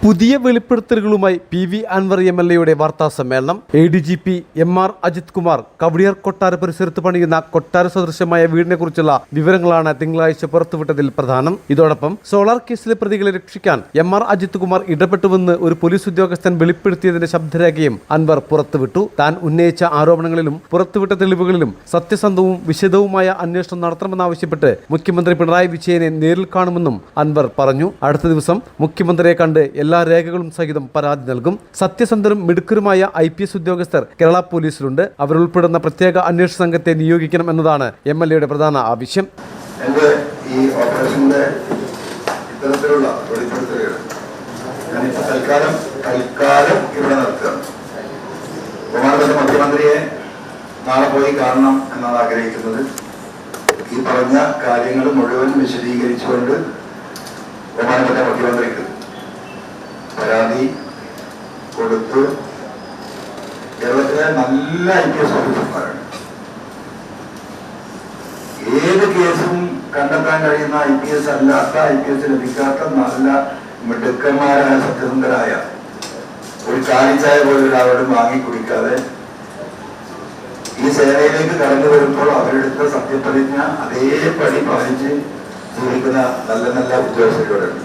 പുതിയ വെളിപ്പെടുത്തലുകളുമായി PV Anwar MLA വാർത്താ സമ്മേളനം. ADGP MR അജിത് കുമാർ കവടിയാർ കൊട്ടാര പരിസരത്ത് പണിയുന്ന കൊട്ടാര സദൃശമായ വീടിനെക്കുറിച്ചുള്ള വിവരങ്ങളാണ് തിങ്കളാഴ്ച പുറത്തുവിട്ടതിൽ പ്രധാനം. ഇതോടൊപ്പം സോളാർ കേസിലെ പ്രതികളെ രക്ഷിക്കാൻ MR അജിത് കുമാർ ഇടപെട്ടുവെന്ന് ഒരു പോലീസ് ഉദ്യോഗസ്ഥൻ വെളിപ്പെടുത്തിയതിന്റെ ശബ്ദരേഖയും അൻവർ പുറത്തുവിട്ടു. താൻ ഉന്നയിച്ച ആരോപണങ്ങളിലും പുറത്തുവിട്ട തെളിവുകളിലും സത്യസന്ധവും വിശദവുമായ അന്വേഷണം നടത്തണമെന്നാവശ്യപ്പെട്ട് മുഖ്യമന്ത്രി പിണറായി വിജയനെ നേരിൽ കാണുമെന്നും അൻവർ പറഞ്ഞു. അടുത്ത ദിവസം മുഖ്യമന്ത്രിയെ കണ്ട് എല്ലാ രേഖകളും സഹിതം പരാതി നൽകും. സത്യസന്ധരും മിടുക്കരുമായ IPS ഉദ്യോഗസ്ഥർ കേരള പോലീസിലുണ്ട്. അവരുൾപ്പെടുന്ന പ്രത്യേക അന്വേഷണ സംഘത്തെ നിയോഗിക്കണം എന്നതാണ് MLA പ്രധാന ആവശ്യം. ഈ ഓപ്പറേഷന്റെ ഇത്തരത്തിലുള്ള വെളിപ്പെടുത്തലുകൾ തൽക്കാലം ഇവിടെ നിർത്തുക. ബഹുമാനപ്പെട്ട മുഖ്യമന്ത്രിയെ നാളെ പോയി കാണണം എന്നാണ് ആഗ്രഹിക്കുന്നത്. ഈ പറഞ്ഞ കാര്യങ്ങൾ മുഴുവൻ വിശദീകരിച്ചുകൊണ്ട് ബഹുമാനപ്പെട്ട മുഖ്യമന്ത്രിക്ക് പരാതി കൊടുത്ത് കേരളത്തിലെ നല്ല IPS ഓഫീസർമാരാണ്. ഏത് കേസും കണ്ടെത്താൻ കഴിയുന്ന IPS അല്ലാത്ത IPS ലഭിക്കാത്ത നല്ല മിടുക്കന്മാരായ സത്യസന്ധരായ ഒരു കാലിച്ചായ പോലും ഒരാളോടും വാങ്ങി കുടിക്കാതെ ഈ സേനയിലേക്ക് കടന്നു വരുമ്പോൾ അവരെടുത്ത സത്യപ്രതിജ്ഞ അതേപടി പാലിച്ച് ജീവിക്കുന്ന നല്ല ഉദ്യോഗസ്ഥരോടുണ്ട്.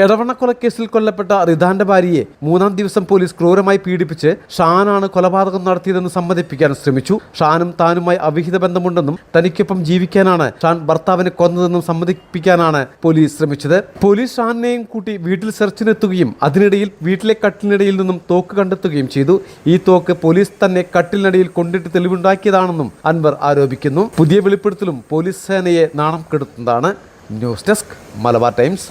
എടവണ്ണക്കൊലക്കേസിൽ കൊല്ലപ്പെട്ട റിദാന്റെ ഭാര്യയെ 3-ാം ദിവസം പോലീസ് ക്രൂരമായി പീഡിപ്പിച്ച് ഷാനാണ് കൊലപാതകം നടത്തിയതെന്ന് സമ്മതിപ്പിക്കാൻ ശ്രമിച്ചു. ഷാനും താനുമായി അവിഹിത ബന്ധമുണ്ടെന്നും തനിക്കൊപ്പം ജീവിക്കാനാണ് ഷാൻ ഭർത്താവിനെ കൊന്നതെന്നും സമ്മതിപ്പിക്കാനാണ് പോലീസ് ശ്രമിച്ചത്. പോലീസ് ഷാനിനെയും കൂട്ടി വീട്ടിൽ സെർച്ചിനെത്തുകയും അതിനിടയിൽ വീട്ടിലെ കട്ടിലിനിടയിൽ നിന്നും തോക്ക് കണ്ടെത്തുകയും ചെയ്തു. ഈ തോക്ക് പോലീസ് തന്നെ കട്ടിലിനിടയിൽ കൊണ്ടിട്ട് തെളിവുണ്ടാക്കിയതാണെന്നും അൻവർ ആരോപിക്കുന്നു. പുതിയ വെളിപ്പെടുത്തലും പോലീസ് സേനയെ നാണം കെടുത്തുന്നതാണ്. News desk Malabar times.